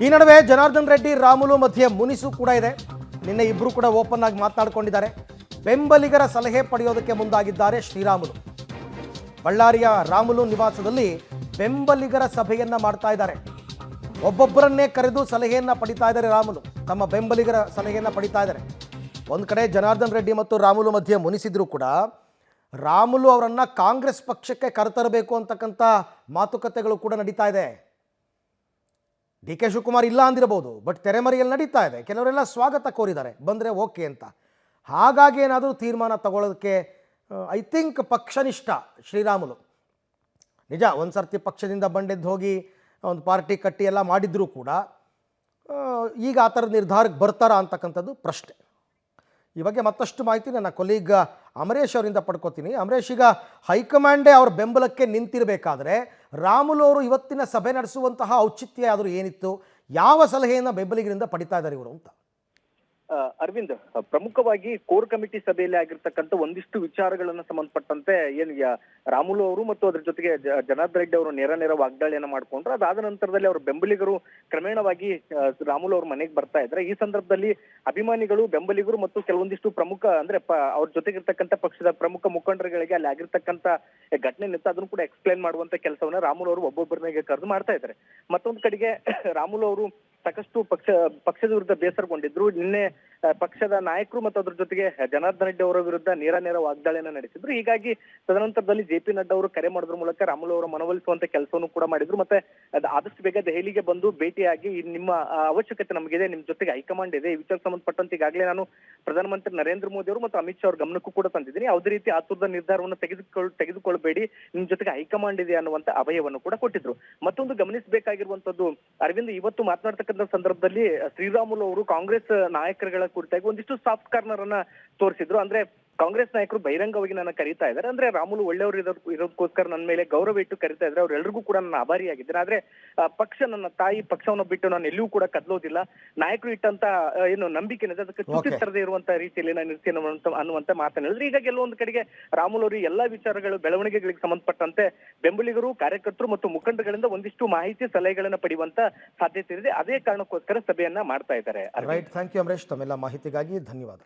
ಈ ನಡುವೆ ಜನಾರ್ದನ್ ರೆಡ್ಡಿ ರಾಮುಲು ಮಧ್ಯೆ ಮುನಿಸು ಕೂಡ ಇದೆ. ನಿನ್ನೆ ಇಬ್ಬರು ಕೂಡ ಓಪನ್ ಆಗಿ ಮಾತನಾಡಿಕೊಂಡಿದ್ದಾರೆ. ಬೆಂಬಲಿಗರ ಸಲಹೆ ಪಡೆಯೋದಕ್ಕೆ ಮುಂದಾಗಿದ್ದಾರೆ ಶ್ರೀರಾಮುಲು. ಬಳ್ಳಾರಿಯ ರಾಮುಲು ನಿವಾಸದಲ್ಲಿ ಬೆಂಬಲಿಗರ ಸಭೆಯನ್ನ ಮಾಡ್ತಾ ಇದ್ದಾರೆ. ಒಬ್ಬೊಬ್ಬರನ್ನೇ ಕರೆದು ಸಲಹೆಯನ್ನ ಪಡಿತಾ ಇದ್ದಾರೆ. ರಾಮುಲು ತಮ್ಮ ಬೆಂಬಲಿಗರ ಸಲಹೆಯನ್ನ ಪಡಿತಾ ಇದ್ದಾರೆ. ಒಂದು ಕಡೆ ಜನಾರ್ದನ್ ರೆಡ್ಡಿ ಮತ್ತು ರಾಮುಲು ಮಧ್ಯೆ ಮುನಿಸಿದ್ರು ಕೂಡ ರಾಮುಲು ಅವರನ್ನ ಕಾಂಗ್ರೆಸ್ ಪಕ್ಷಕ್ಕೆ ಕರೆತರಬೇಕು ಅಂತಕ್ಕಂಥ ಮಾತುಕತೆಗಳು ಕೂಡ ನಡೀತಾ ಇದೆ. ಡಿ ಕೆ ಶಿವಕುಮಾರ್ ಇಲ್ಲ ಅಂದಿರಬಹುದು, ಬಟ್ ತೆರೆಮರೆಯಲ್ಲಿ ನಡೀತಾ ಇದೆ. ಕೆಲವರೆಲ್ಲ ಸ್ವಾಗತ ಕೋರಿದ್ದಾರೆ, ಬಂದರೆ ಓಕೆ ಅಂತ. ಹಾಗಾಗಿ ಏನಾದರೂ ತೀರ್ಮಾನ ತಗೊಳ್ಳೋದಕ್ಕೆ ಐ ಥಿಂಕ್ ಪಕ್ಷನಿಷ್ಠ ಶ್ರೀರಾಮುಲು. ನಿಜ, ಒಂದು ಸರ್ತಿ ಪಕ್ಷದಿಂದ ಬಂಡೆದ್ದು ಹೋಗಿ ಒಂದು ಪಾರ್ಟಿ ಕಟ್ಟಿ ಎಲ್ಲ ಮಾಡಿದ್ರೂ ಕೂಡ ಈಗ ಆ ಥರದ ನಿರ್ಧಾರಕ್ಕೆ ಬರ್ತಾರಾ ಅಂತಕ್ಕಂಥದ್ದು ಪ್ರಶ್ನೆ. ಈ ಬಗ್ಗೆ ಮತ್ತಷ್ಟು ಮಾಹಿತಿ ನನ್ನ ಕೊಲೀಗ್ ಅಮರೇಶ್ ಅವರಿಂದ ಪಡ್ಕೋತೀನಿ. ಅಮರೇಶ್, ಈಗ ಹೈಕಮಾಂಡೇ ಅವ್ರ ಬೆಂಬಲಕ್ಕೆ ನಿಂತಿರಬೇಕಾದ್ರೆ ರಾಮುಲು ಅವರು ಇವತ್ತಿನ ಸಭೆ ನಡೆಸುವಂತಹ ಔಚಿತ್ಯ ಆದರೂ ಏನಿತ್ತು? ಯಾವ ಸಲಹೆಯನ್ನು ಬೆಂಬಲಿಗರಿಂದ ಪಡಿತಾ ಇದ್ದಾರೆ ಇವರು ಅಂತ? ಅರವಿಂದ್, ಪ್ರಮುಖವಾಗಿ ಕೋರ್ ಕಮಿಟಿ ಸಭೆಯಲ್ಲಿ ಆಗಿರ್ತಕ್ಕಂಥ ಒಂದಿಷ್ಟು ವಿಚಾರಗಳನ್ನ ಸಂಬಂಧಪಟ್ಟಂತೆ ರಾಮುಲು ಅವರು ಮತ್ತು ಅದ್ರ ಜೊತೆಗೆ ಜನಾರ್ದನ್ ರೆಡ್ಡಿ ಅವರು ನೇರ ವಾಗ್ದಾಳಿಯನ್ನ ಮಾಡ್ಕೊಂಡ್ರು. ಅದಾದ ನಂತರದಲ್ಲಿ ಅವರ ಬೆಂಬಲಿಗರು ಕ್ರಮೇಣವಾಗಿ ರಾಮುಲು ಅವ್ರ ಮನೆಗೆ ಬರ್ತಾ ಇದ್ರೆ, ಈ ಸಂದರ್ಭದಲ್ಲಿ ಅಭಿಮಾನಿಗಳು, ಬೆಂಬಲಿಗರು ಮತ್ತು ಕೆಲವೊಂದಿಷ್ಟು ಪ್ರಮುಖ ಅಂದ್ರೆ ಅವ್ರ ಜೊತೆಗಿರ್ತಕ್ಕಂಥ ಪಕ್ಷದ ಪ್ರಮುಖ ಮುಖಂಡರುಗಳಿಗೆ ಅಲ್ಲಿ ಆಗಿರ್ತಕ್ಕಂಥ ಘಟನೆ ನಿಂತ ಅದನ್ನು ಕೂಡ ಎಕ್ಸ್ಪ್ಲೈನ್ ಮಾಡುವಂತ ಕೆಲಸವನ್ನ ರಾಮುಲು ಅವರು ಒಬ್ಬೊಬ್ಬರನಿಗೆ ಕರೆದು ಮಾಡ್ತಾ ಇದ್ದಾರೆ. ಮತ್ತೊಂದು ಕಡೆಗೆ ರಾಮುಲು ಅವರು ಸಾಕಷ್ಟು ಪಕ್ಷದ ವಿರುದ್ಧ ಬೇಸರಗೊಂಡಿದ್ರು. ನಿನ್ನೆ ಪಕ್ಷದ ನಾಯಕರು ಮತ್ತು ಅದ್ರ ಜೊತೆಗೆ ಜನಾರ್ದನ್ ರೆಡ್ಡಿ ಅವರ ವಿರುದ್ಧ ನೇರ ವಾಗ್ದಾಳಿಯನ್ನ ನಡೆಸಿದ್ರು. ಹೀಗಾಗಿ ತದನಂತರದಲ್ಲಿ ಜೆ.ಪಿ. ನಡ್ಡಾ ಅವರು ಕರೆ ಮಾಡೋದ್ರ ಮೂಲಕ ರಾಮುಲು ಅವರ ಮನವೊಲಿಸುವಂತ ಕೆಲಸವನ್ನು ಕೂಡ ಮಾಡಿದ್ರು. ಮತ್ತೆ ಆದಷ್ಟು ಬೇಗ ದೆಹಲಿಗೆ ಬಂದು ಭೇಟಿಯಾಗಿ ನಿಮ್ಮ ಅವಶ್ಯಕತೆ ನಮಗಿದೆ, ನಿಮ್ ಜೊತೆಗೆ ಹೈಕಮಾಂಡ್ ಇದೆ, ಈ ವಿಚಾರಕ್ಕೆ ಸಂಬಂಧಪಟ್ಟಂತೆ ಈಗಾಗಲೇ ನಾನು ಪ್ರಧಾನಮಂತ್ರಿ ನರೇಂದ್ರ ಮೋದಿ ಅವರು ಮತ್ತು ಅಮಿತ್ ಶಾ ಅವ್ರ ಗಮನಕ್ಕೂ ಕೂಡ ತಂದಿದ್ದೀನಿ. ಯಾವುದೇ ರೀತಿ ಆತುರದ ನಿರ್ಧಾರವನ್ನು ತೆಗೆದುಕೊಳ್ಬೇಡಿ, ನಿಮ್ ಜೊತೆಗೆ ಹೈಕಮಾಂಡ್ ಇದೆ ಅನ್ನುವಂತ ಅಭಯವನ್ನು ಕೂಡ ಕೊಟ್ಟಿದ್ರು. ಮತ್ತೊಂದು ಗಮನಿಸಬೇಕಾಗಿರುವಂತದ್ದು ಅರವಿಂದ್, ಇವತ್ತು ಮಾತನಾಡ್ತಕ್ಕಂಥ ಸಂದರ್ಭದಲ್ಲಿ ಶ್ರೀರಾಮುಲು ಅವರು ಕಾಂಗ್ರೆಸ್ ನಾಯಕರುಗಳ ಕುರಿತಾಗಿ ಒಂದಿಷ್ಟು ಸಾಫ್ಟ್ ಕಾರ್ನರ್ ಅನ್ನ ತೋರಿಸಿದ್ರು. ಅಂದ್ರೆ ಕಾಂಗ್ರೆಸ್ ನಾಯಕರು ಬಹಿರಂಗವಾಗಿ ನನ್ನ ಕರೀತಾ ಇದ್ದಾರೆ, ಅಂದ್ರೆ ರಾಮುಲು ಒಳ್ಳೆಯವರು ಇರೋದಕ್ಕೋಸ್ಕರ ನನ್ನ ಮೇಲೆ ಗೌರವ ಇಟ್ಟು ಕರೀತಾ ಇದ್ದಾರೆ, ಅವ್ರೆಲ್ರಿಗೂ ಕೂಡ ನನ್ನ ಆಭಾರಿಯಾಗಿದ್ದೇನೆ. ಆದ್ರೆ ಪಕ್ಷ ನನ್ನ ತಾಯಿ, ಪಕ್ಷವನ್ನು ಬಿಟ್ಟು ನಾನು ಎಲ್ಲಿಯೂ ಕೂಡ ಕದಲೋದಿಲ್ಲ. ನಾಯಕರು ಇಟ್ಟಂತ ಏನು ನಂಬಿಕೆ ಇದೆ ಅದಕ್ಕೆ ಚ್ಯುತಿ ತರದೇ ಇರುವಂತ ರೀತಿಯಲ್ಲಿ ನಾನು ಇರ್ತೀನಿ ಅನ್ನುವಂತ ಮಾತನ್ನ ಹೇಳಿದ್ರೆ, ಈಗ ಕೆಲವೊಂದು ಕಡೆಗೆ ರಾಮುಲು ಅವರು ಎಲ್ಲಾ ವಿಚಾರಗಳು, ಬೆಳವಣಿಗೆಗಳಿಗೆ ಸಂಬಂಧಪಟ್ಟಂತೆ ಬೆಂಬಲಿಗರು, ಕಾರ್ಯಕರ್ತರು ಮತ್ತು ಮುಖಂಡರುಗಳಿಂದ ಒಂದಿಷ್ಟು ಮಾಹಿತಿ, ಸಲಹೆಗಳನ್ನ ಪಡೆಯುವಂತ ಸಾಧ್ಯತೆ ಇದೆ. ಅದೇ ಕಾರಣಕ್ಕೋಸ್ಕರ ಸಭೆಯನ್ನ ಮಾಡ್ತಾ ಇದ್ದಾರೆ. ರೈಟ್, ಥ್ಯಾಂಕ್ ಯು ಅಮರೇಶ್, ತಮ್ಮೆಲ್ಲ ಮಾಹಿತಿಗಾಗಿ ಧನ್ಯವಾದ.